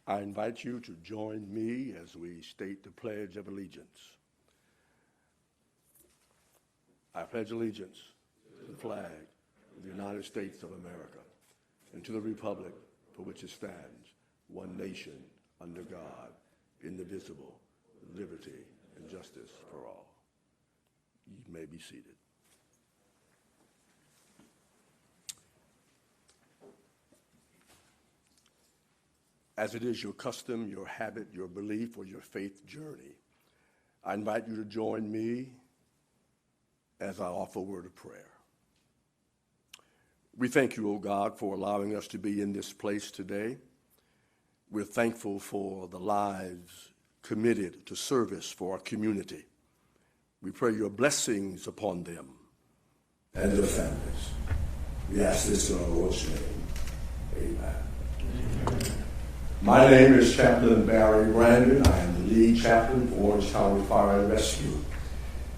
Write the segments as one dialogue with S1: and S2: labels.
S1: I invite you to join me as we state the Pledge of Allegiance. I pledge allegiance to the flag of the United States of America and to the republic for which it stands, one nation, under God, indivisible, with liberty and justice for all. You may be seated. As it is your custom, your habit, your belief, or your faith journey, I invite you to join me as I offer a word of prayer. We thank you, O God, for allowing us to be in this place today. We're thankful for the lives committed to service for our community. We pray your blessings upon them and their families. We ask this in our Lord's name. Amen. Amen. My name is Chaplain Barry Brandon. I am the lead chaplain for Orange County Fire and Rescue.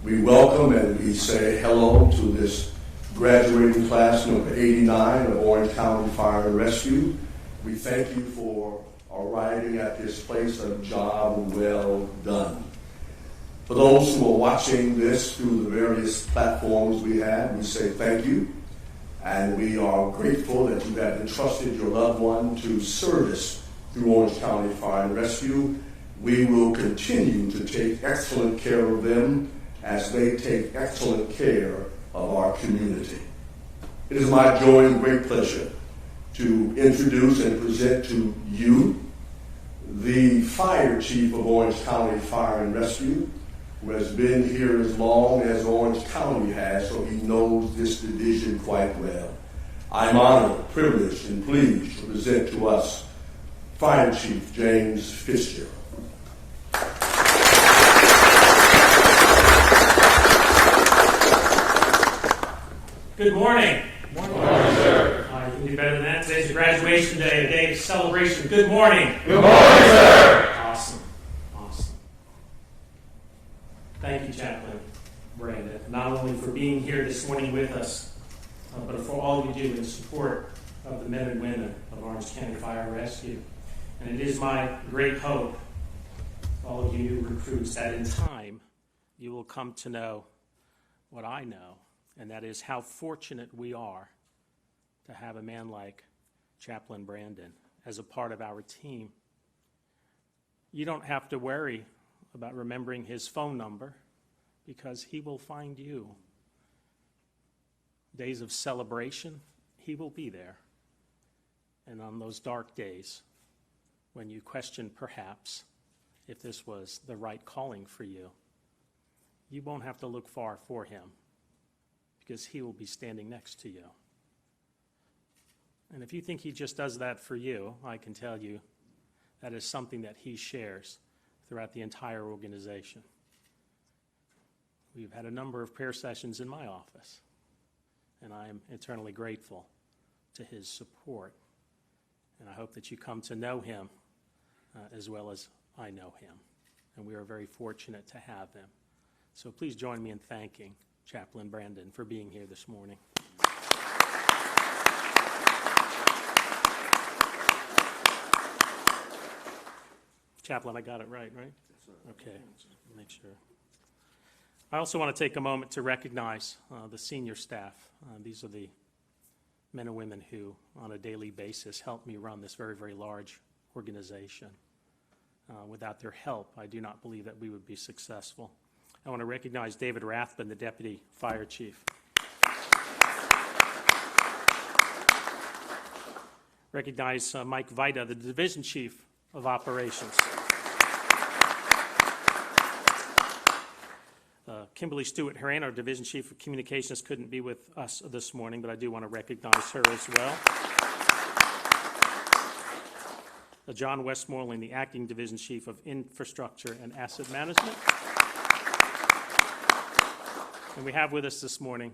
S1: We welcome and we say hello to this graduating class number 89 of Orange County Fire and Rescue. We thank you for arriving at this place of job well done. For those who are watching this through the various platforms we have, we say thank you. And we are grateful that you have entrusted your loved one to service through Orange County Fire and Rescue. We will continue to take excellent care of them as they take excellent care of our community. It is my joy and great pleasure to introduce and present to you the Fire Chief of Orange County Fire and Rescue, who has been here as long as Orange County has, so he knows this division quite well. I'm honored, privileged, and pleased to present to us Fire Chief James Fitzgerald.
S2: Good morning.
S3: Good morning, sir.
S2: You can do better than that. Today's graduation day, a day of celebration. Good morning.
S3: Good morning, sir.
S2: Awesome. Thank you, Chaplain Brandon, not only for being here this morning with us, but for all you do in support of the men and women of Orange County Fire and Rescue. And it is my great hope, all of you new recruits, that in time you will come to know what I know, and that is how fortunate we are to have a man like Chaplain Brandon as a part of our team. You don't have to worry about remembering his phone number because he will find you. Days of celebration, he will be there. And on those dark days, when you question perhaps if this was the right calling for you, you won't have to look far for him because he will be standing next to you. And if you think he just does that for you, I can tell you that is something that he shares throughout the entire organization. We've had a number of prayer sessions in my office, and I am eternally grateful to his support. And I hope that you come to know him as well as I know him. And we are very fortunate to have him. So please join me in thanking Chaplain Brandon for being here this morning. Chaplain, I got it right? Okay, make sure. I also want to take a moment to recognize the senior staff. These are the men and women who, on a daily basis, help me run this very, very large organization. Without their help, I do not believe that we would be successful. I want to recognize David Rathbun, the Deputy Fire Chief. Recognize Mike Vita, the Division Chief of Operations. Kimberly Stewart-Herrera, our Division Chief of Communications, couldn't be with us this morning, but I do want to recognize her as well. John Westmoreland, the Acting Division Chief of Infrastructure and Asset Management. And we have with us this morning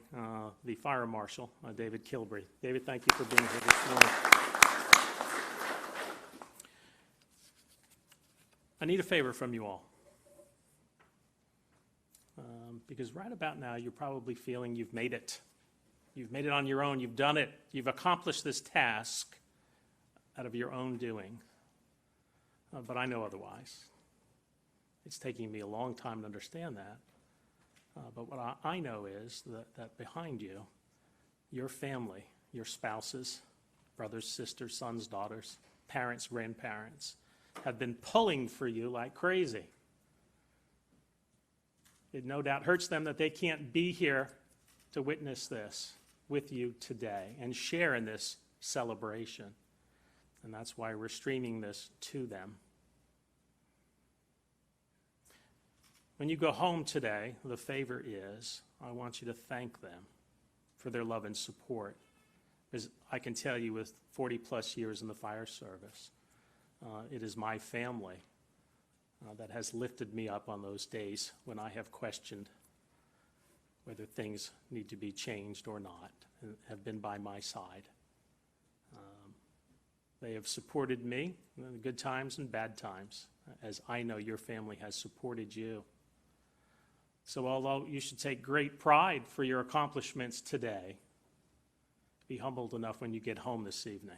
S2: the Fire Marshal, David Kilbrey. David, thank you for being here this morning. I need a favor from you all. Because right about now, you're probably feeling you've made it. You've made it on your own. You've done it. You've accomplished this task out of your own doing. but I know otherwise. It's taking me a long time to understand that. But what I know is that behind you, your family, your spouses, brothers, sisters, sons, daughters, parents, grandparents, have been pulling for you like crazy. It no doubt hurts them that they can't be here to witness this with you today and share in this celebration. And that's why we're streaming this to them. When you go home today, the favor is, I want you to thank them for their love and support. Because I can tell you with 40 plus years in the fire service, it is my family that has lifted me up on those days when I have questioned whether things need to be changed or not, and have been by my side. They have supported me in good times and bad times, as I know your family has supported you. So although you should take great pride for your accomplishments today, be humbled enough when you get home this evening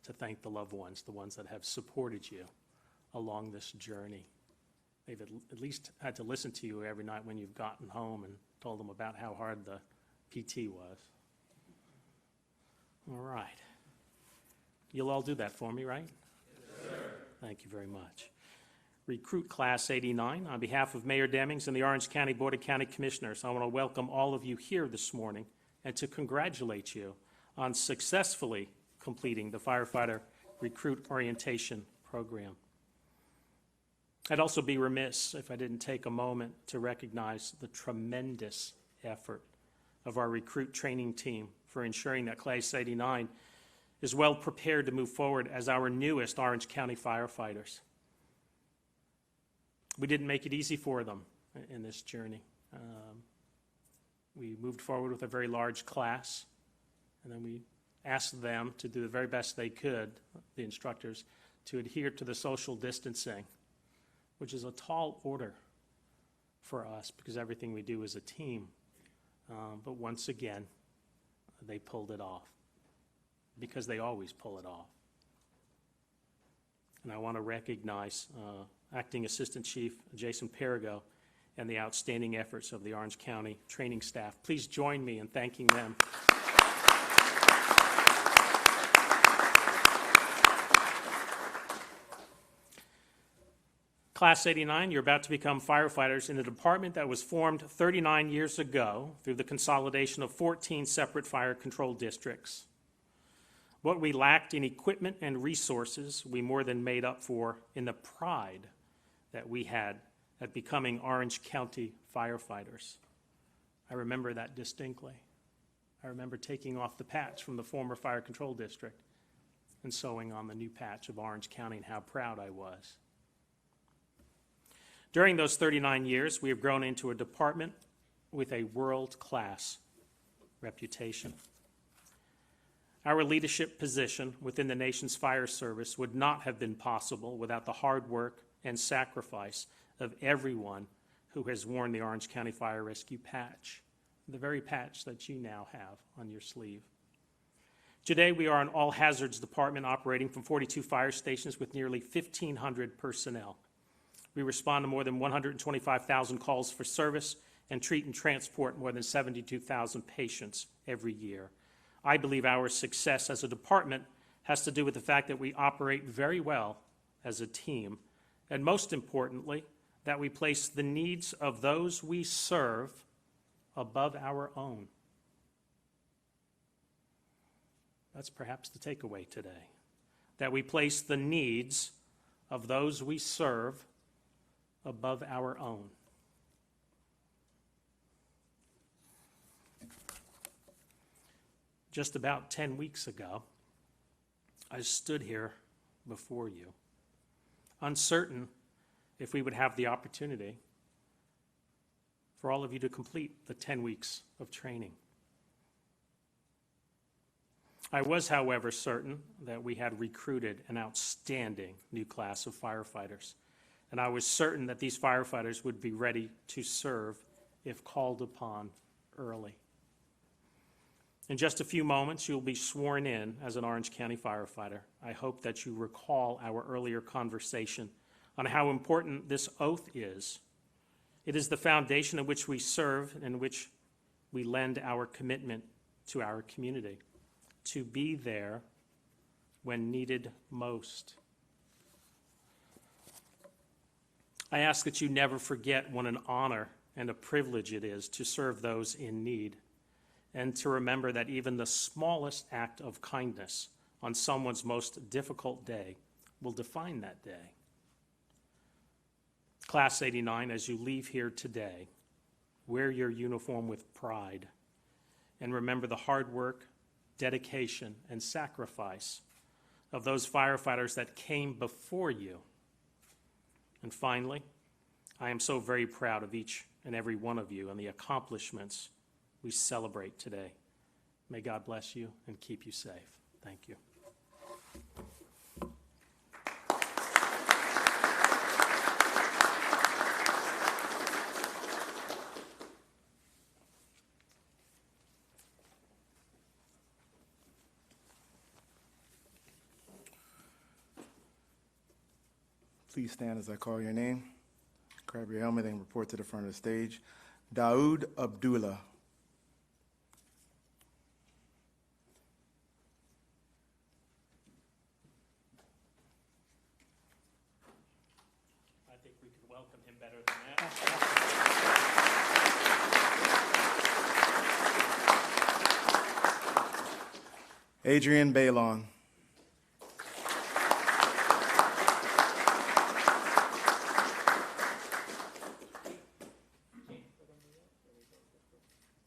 S2: to thank the loved ones, the ones that have supported you along this journey. They've at least had to listen to you every night when you've gotten home and told them about how hard the PT was. All right. You'll all do that for me, right?
S3: Yes, sir.
S2: Thank you very much. Recruit Class 89, on behalf of Mayor Demings and the Orange County Board of County Commissioners, I want to welcome all of you here this morning and to congratulate you on successfully completing the Firefighter Recruit Orientation Program. I'd also be remiss if I didn't take a moment to recognize the tremendous effort of our recruit training team for ensuring that Class 89 is well prepared to move forward as our newest Orange County firefighters. We didn't make it easy for them in this journey. We moved forward with a very large class, and then we asked them to do the very best they could, the instructors, to adhere to the social distancing, which is a tall order for us because everything we do is a team. But once again, they pulled it off because they always pull it off. And I want to recognize Acting Assistant Chief Jason Perigo and the outstanding efforts of the Orange County training staff. Please join me in thanking them. Class 89, you're about to become firefighters in a department that was formed 39 years ago through the consolidation of 14 separate fire control districts. What we lacked in equipment and resources, we more than made up for in the pride that we had at becoming Orange County firefighters. I remember that distinctly. I remember taking off the patch from the former fire control district and sewing on the new patch of Orange County and how proud I was. During those 39 years, we have grown into a department with a world-class reputation. Our leadership position within the nation's fire service would not have been possible without the hard work and sacrifice of everyone who has worn the Orange County Fire Rescue patch, the very patch that you now have on your sleeve. Today, we are an all-hazards department operating from 42 fire stations with nearly 1,500 personnel. We respond to more than 125,000 calls for service and treat and transport more than 72,000 patients every year. I believe our success as a department has to do with the fact that we operate very well as a team, and most importantly, that we place the needs of those we serve above our own. That's perhaps the takeaway today, that we place the needs of those we serve above our own. Just about 10 weeks ago, I stood here before you, uncertain if we would have the opportunity for all of you to complete the 10 weeks of training. I was, however, certain that we had recruited an outstanding new class of firefighters, and I was certain that these firefighters would be ready to serve if called upon early. In just a few moments, you'll be sworn in as an Orange County firefighter. I hope that you recall our earlier conversation on how important this oath is. It is the foundation in which we serve and in which we lend our commitment to our community, to be there when needed most. I ask that you never forget what an honor and a privilege it is to serve those in need, and to remember that even the smallest act of kindness on someone's most difficult day will define that day. Class 89, as you leave here today, wear your uniform with pride and remember the hard work, dedication, and sacrifice of those firefighters that came before you. And finally, I am so very proud of each and every one of you and the accomplishments we celebrate today. May God bless you and keep you safe. Thank you.
S4: Please stand as I call your name. Grab your helmet and report to the front of the stage. Daoud Abdullah.
S2: I think we could welcome him better than that.
S4: Adrian Baylon.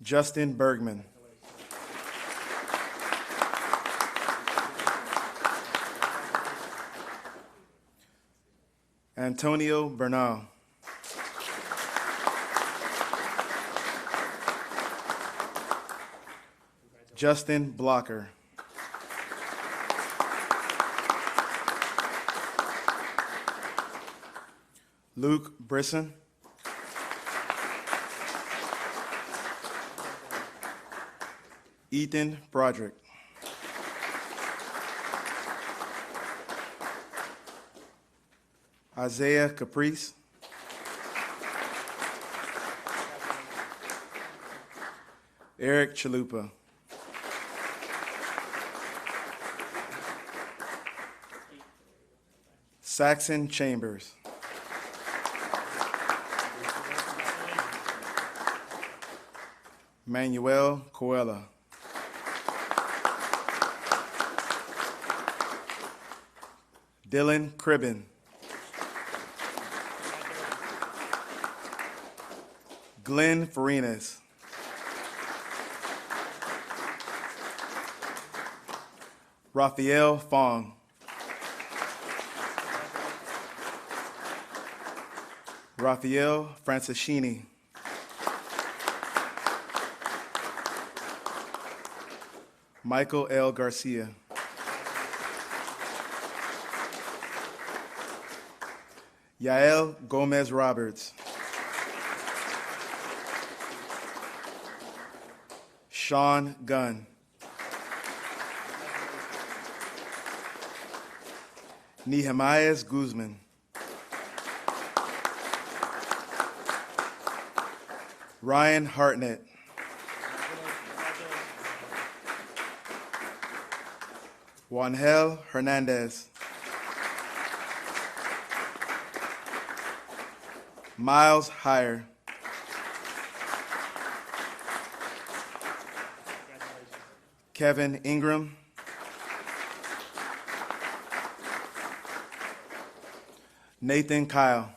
S4: Justin Bergman. Antonio Bernal. Justin Blocker. Luke Brisson. Ethan Broderick. Isaiah Caprice. Eric Chalupa. Saxon Chambers. Manuel Coella. Dylan Cribben. Glenn Farinas. Raphael Fong. Raphael Francischini. Michael L. Garcia. Yael Gomez Roberts. Sean Gunn. Nehemiah Guzman. Ryan Hartnett. Juanel Hernandez. Miles Heyer. Kevin Ingram. Nathan Kyle.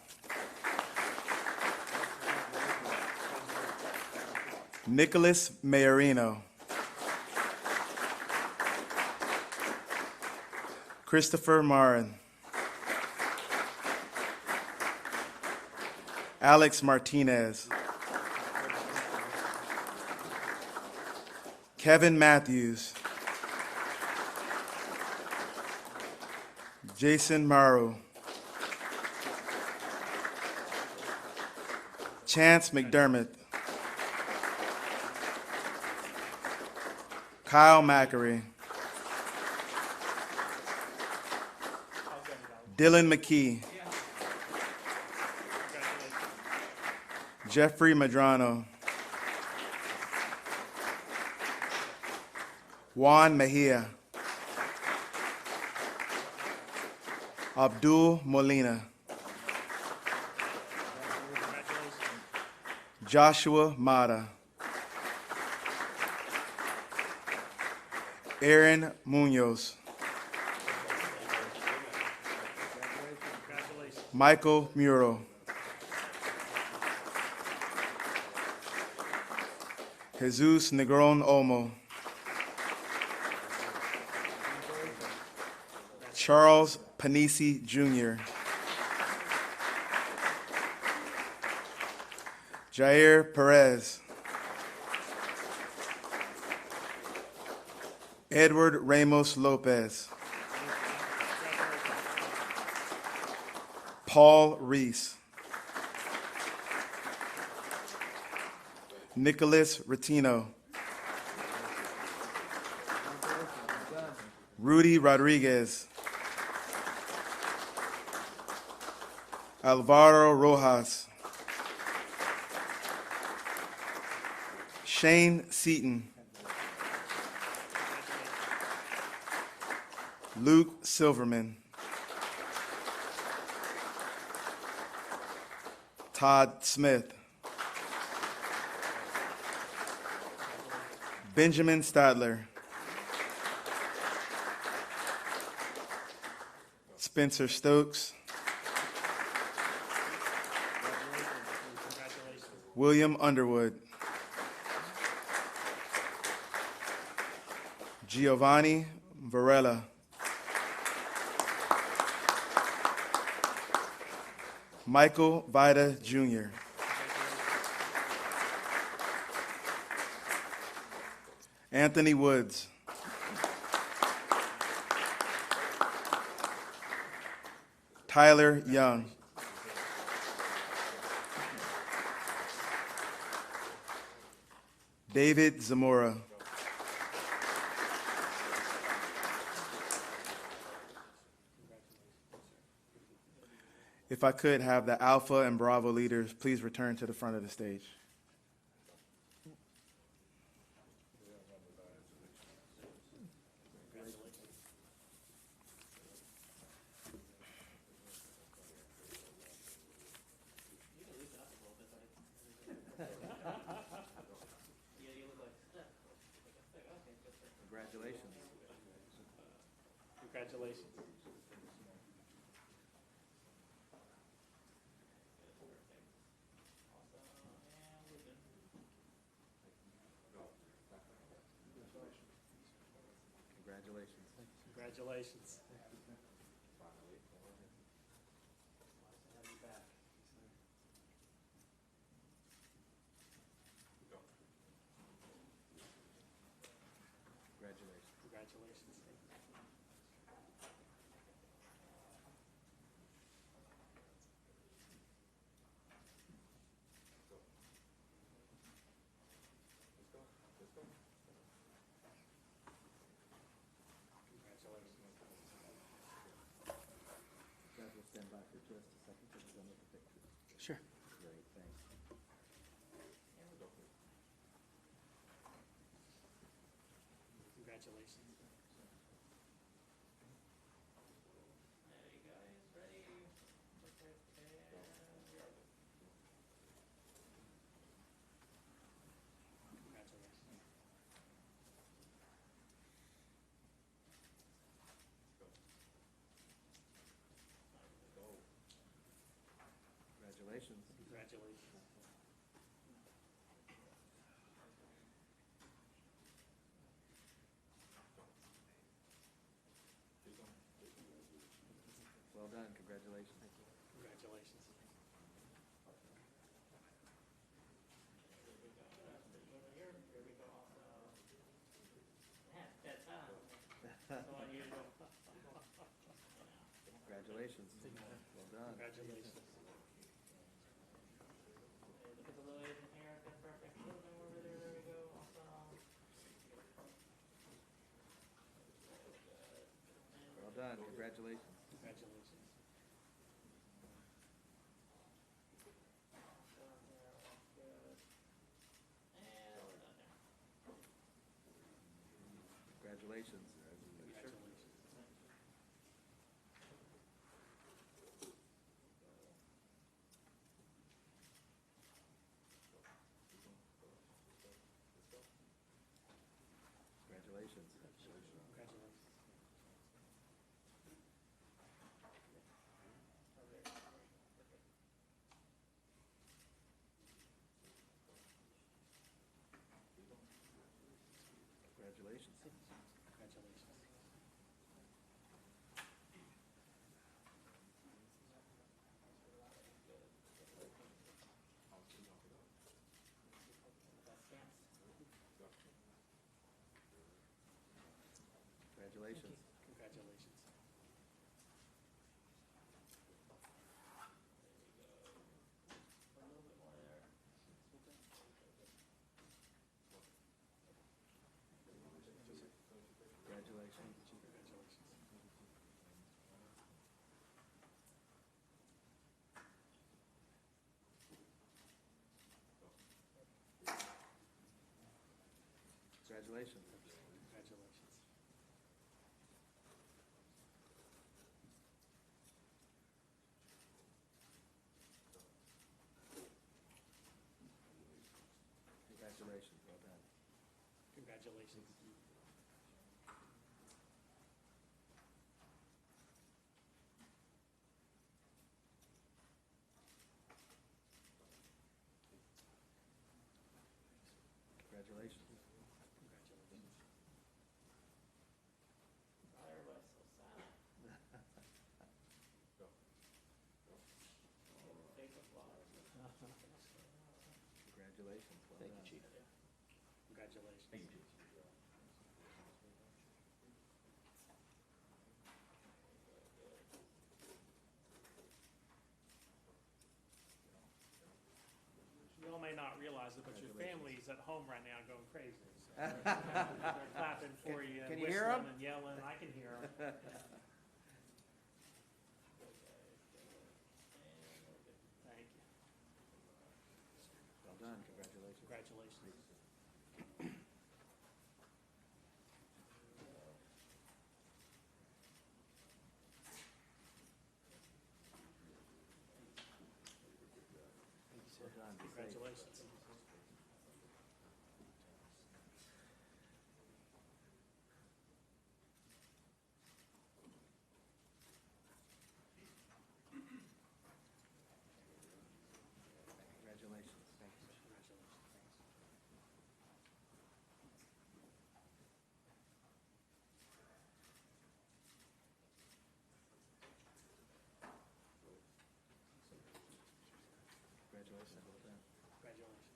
S4: Nicholas Mayorino. Christopher Marin. Alex Martinez. Kevin Matthews. Jason Morrow. Chance McDermott. Kyle Mackery. Dylan McKee. Jeffrey Madrano. Juan Mejia. Abdul Molina. Joshua Mata. Aaron Munoz. Michael Muro. Jesus Negron Olmo. Charles Panisi Jr. Jair Perez. Edward Ramos Lopez. Paul Reese. Nicholas Retino. Rudy Rodriguez. Alvaro Rojas. Shane Seaton. Luke Silverman. Todd Smith. Benjamin Stadler. Spencer Stokes. William Underwood. Giovanni Varela. Michael Vida Jr. Anthony Woods. Tyler Young. David Zamora. If I could have the Alpha and Bravo leaders please return to the front of the stage.
S2: Congratulations. Congratulations. Congratulations. Sure. Congratulations. Congratulations.
S5: Well done, congratulations.
S2: Congratulations.
S5: Congratulations. Well done.
S2: Congratulations.
S6: Look at the little Asian hair, that's perfect. A little bit more over there, there we go. Awesome.
S5: done, congratulations.
S2: Congratulations.
S5: Congratulations.
S2: Congratulations.
S5: Congratulations.
S2: Congratulations.
S5: Congratulations.
S2: Congratulations.
S5: Congratulations.
S2: Congratulations.
S5: Congratulations.
S2: Congratulations.
S5: Congratulations.
S2: Congratulations.
S5: Congratulations. Well done.
S2: Congratulations.
S5: Congratulations.
S2: Congratulations.
S5: Congratulations. Well
S3: Thank
S5: done.
S3: you, Chief.
S2: Congratulations.
S3: Thank you, Chief.
S2: You all may not realize it, but your
S5: Congratulations.
S2: family's at home right now going crazy. So they're clapping for you
S5: Can
S2: and
S5: you hear
S2: whistling
S5: 'em?
S2: and yelling. I can hear them. Thank you.
S5: Well done. Congratulations.
S2: Congratulations.
S5: Well done. Be safe.
S2: Congratulations.
S5: Congratulations. Thank you.
S2: Congratulations.
S5: Congratulations. Well done.
S2: Congratulations.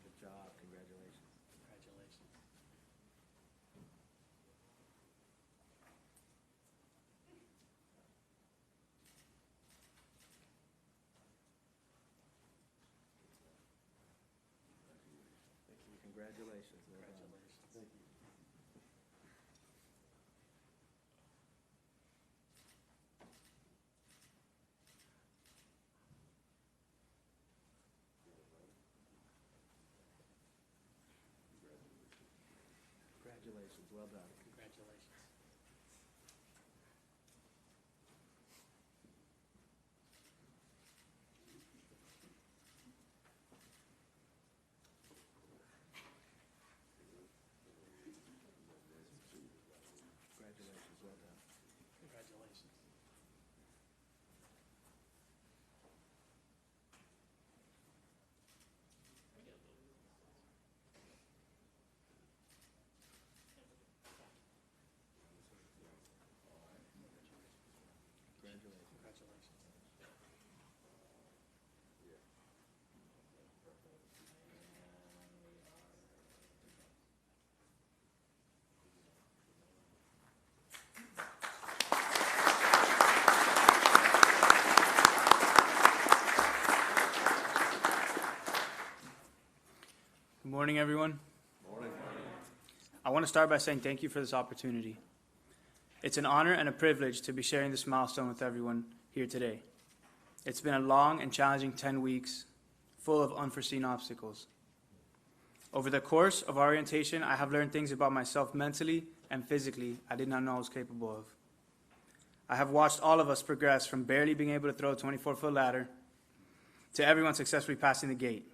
S5: Good job. Congratulations.
S2: Congratulations.
S5: Congratulations. Well done.
S2: Congratulations.
S5: Congratulations. Well done.
S2: Congratulations.
S5: Congratulations. Well done.
S2: Congratulations.
S6: Morning, everyone. I want to start by saying thank you for this opportunity. It's an honor and a privilege to be sharing this milestone with everyone here today. It's been a long and challenging 10 weeks, full of unforeseen obstacles. Over the course of orientation, I have learned things about myself mentally and physically I did not know I was capable of. I have watched all of us progress from barely being able to throw a 24-foot ladder to everyone successfully passing the gate.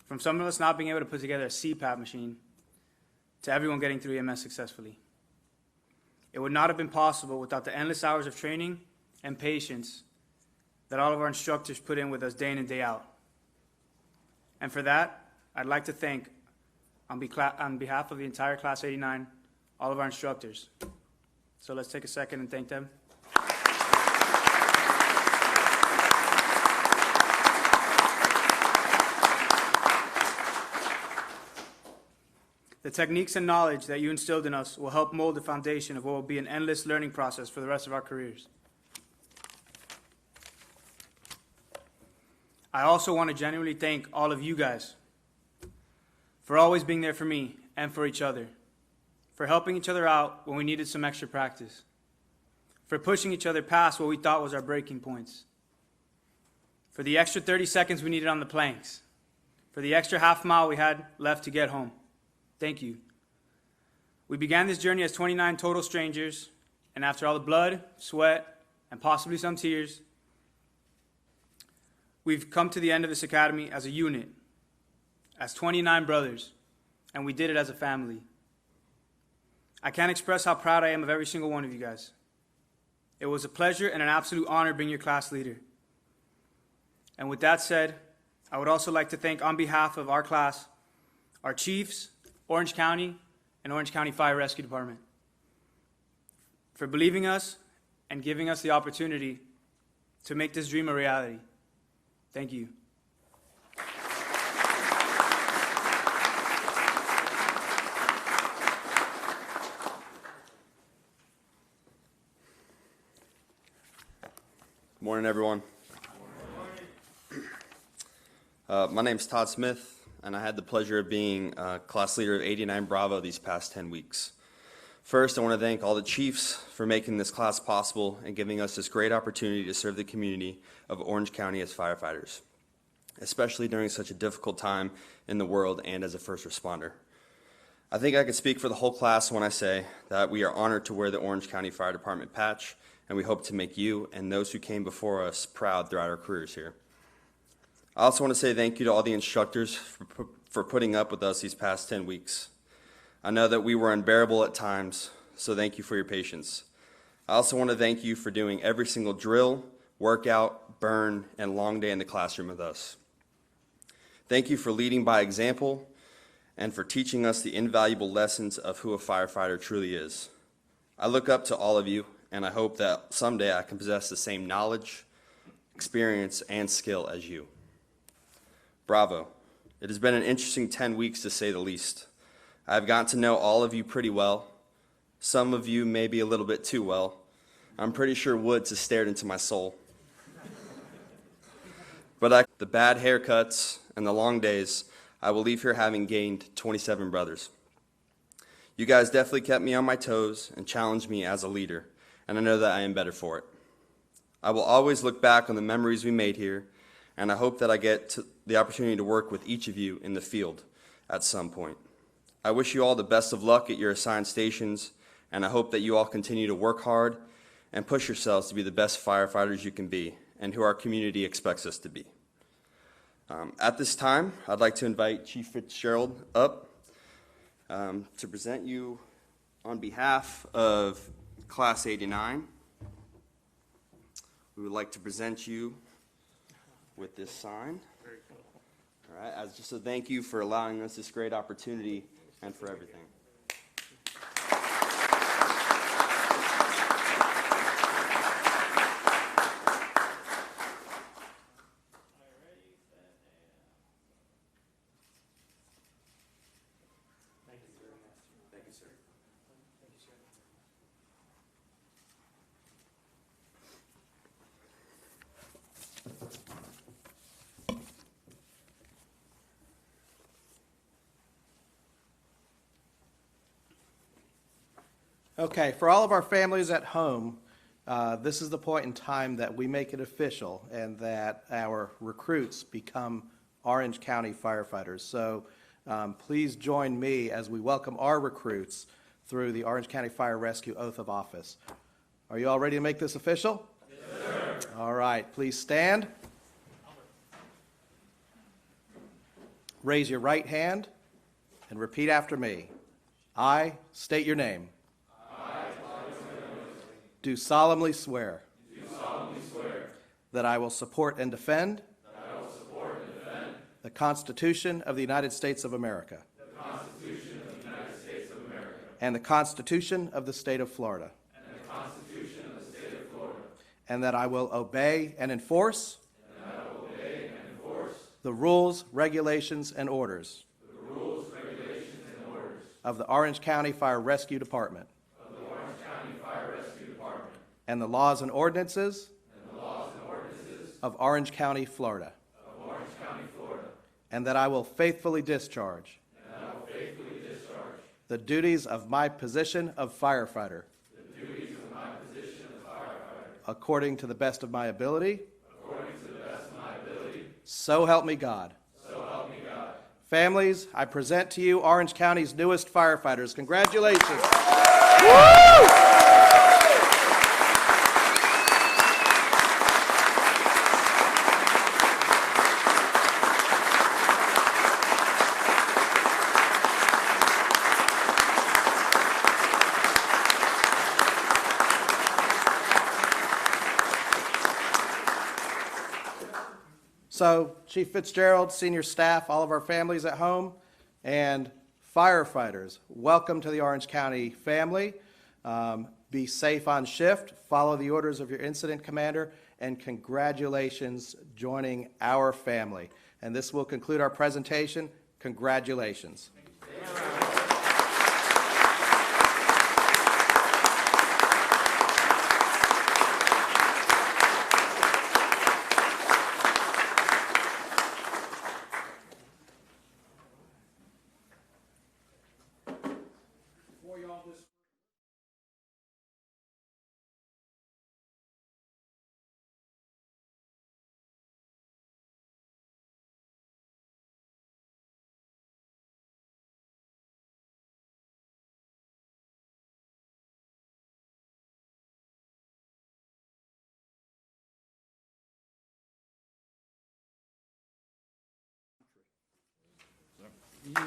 S6: From some of us not being able to put together a CPAP machine to everyone getting through EMS successfully. It would not have been possible without the endless hours of training and patience that all of our instructors put in with us day in and day out. And for that, I'd like to thank, on behalf of the entire Class 89, all of our instructors. So let's take a second and thank them. The techniques and knowledge that you instilled in us will help mold the foundation of what will be an endless learning process for the rest of our careers. I also want to genuinely thank all of you guys for always being there for me and for each other, for helping each other out when we needed some extra practice, for pushing each other past what we thought was our breaking points, for the extra 30 seconds we needed on the planks, for the extra half mile we had left to get home. Thank you. We began this journey as 29 total strangers, and after all the blood, sweat, and possibly some tears, we've come to the end of this academy as a unit, as 29 brothers, and we did it as a family. I can't express how proud I am of every single one of you guys. It was a pleasure and an absolute honor being your class leader. And with that said, I would also like to thank, on behalf of our class, our chiefs, Orange County, and Orange County Fire Rescue Department, for believing us and giving us the opportunity to make this dream a reality. Thank you.
S7: Good morning, everyone. My name's Todd Smith, and I had the pleasure of being class leader of 89 Bravo these past 10 weeks. First, I want to thank all the chiefs for making this class possible and giving us this great opportunity to serve the community of Orange County as firefighters, especially during such a difficult time in the world and as a first responder. I think I could speak for the whole class when I say that we are honored to wear the Orange County Fire Department patch, and we hope to make you and those who came before us proud throughout our careers here. I also want to say thank you to all the instructors for putting up with us these past 10 weeks. I know that we were unbearable at times, so thank you for your patience. I also want to thank you for doing every single drill, workout, burn, and long day in the classroom with us. Thank you for leading by example and for teaching us the invaluable lessons of who a firefighter truly is. I look up to all of you, and I hope that someday I can possess the same knowledge, experience, and skill as you. Bravo. It has been an interesting 10 weeks to say the least. I've gotten to know all of you pretty well. Some of you maybe a little bit too well. I'm pretty sure Woods has stared into my soul. But the bad haircuts and the long days, I will leave here having gained 27 brothers. You guys definitely kept me on my toes and challenged me as a leader, and I know that I am better for it. I will always look back on the memories we made here, and I hope that I get the opportunity to work with each of you in the field at some point. I wish you all the best of luck at your assigned stations, and I hope that you all continue to work hard and push yourselves to be the best firefighters you can be and who our community expects us to be. At this time, I'd like to invite Chief Fitzgerald up to present you on behalf of Class 89. We would like to present you with this sign. Very cool. All right, as just a thank you for allowing us this great opportunity and for everything.
S5: Okay, for all of our families at home, this is the point in time that we make it official and that our recruits become Orange County firefighters. So please join me as we welcome our recruits through the Orange County Fire Rescue Oath of Office. Are you all ready to make this official? Yes, sir. All right, please stand. Raise your right hand and repeat after me. I state your name. Do solemnly swear. That I will support and defend. The Constitution of the United States of America. And the Constitution of the State of Florida. And that I will obey and enforce. The rules, regulations, and orders. Of the Orange County Fire Rescue Department. And the laws and ordinances. Of Orange County, Florida. And that I will faithfully discharge. The duties of my position of firefighter. According to the best of my ability. So help me God. Families, I present to you Orange County's newest firefighters. Congratulations. So, Chief Fitzgerald, senior staff, all of our families at home, and firefighters, welcome to the Orange County family. Be safe on shift, follow the orders of your incident commander, and congratulations joining our family. And this will conclude our presentation. Congratulations.
S4: If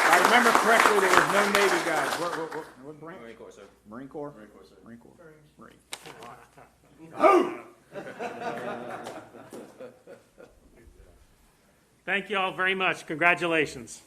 S4: I remember correctly, there was no Navy guys. What branch? Marine Corps, sir. Marine Corps? Marine Corps, sir. Marine Corps.
S2: Thank you all very much. Congratulations.